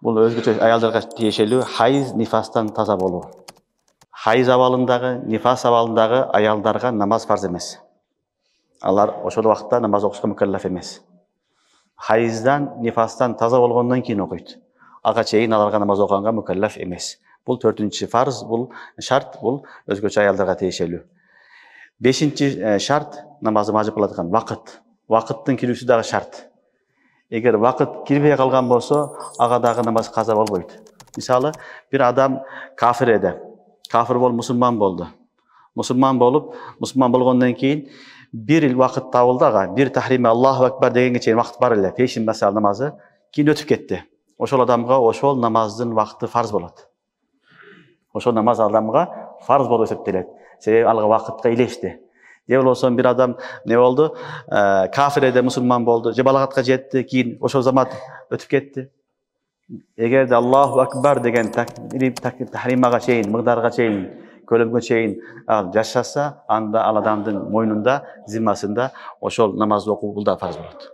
Бул өзгөчө аялдарга тиешелүү хайыз нифастан таза болуу. Хайыз абалындагы, нифас абалындагы аялдарга намаз фарз эмес. Алар ошол убакта намаз окушка мукаллаф эмес. Хайыздан, нифастан таза болгондон кийин окуйт. Ага чейин аларга намаз окуганга мукаллаф эмес. Бул 4-чү фарз, бул шарт, бул өзгөчө аялдарга тиешелүү. 5-чи шарт намазды мажып кылат вакыт. Вакыттын кирүүсү дагы шарт. Эгер вакыт кирбей калган болсо, ага дагы намаз каза болбойт. Мисалы, бир адам кафир эди. Кафир болуп мусулман болду. Мусулман болгондон кийин бир вакыт табылды ага, бир тахриме Аллаху акбар дегенге чейин вакыт бар эле, пешин масал намазы, кийин өтүп кетти. Ошол адамга ошол намаздын вакыты фарз болот. Ошол намаз адамга фарз болуп эсептелет. Себеби алга вакытка илешти. Же болбосо бир адам не болду? Кафир эди, мусулман болду, же балагатка жетти, кийин ошол замат өтүп кетти. Эгерде Аллаху акбар деген тахримага чейин, мыгдарга чейин, көлөмгө чейин жашаса, анда ал адамдын мойнунда, зиммасында ошол намазды окуу бул да фарз болот.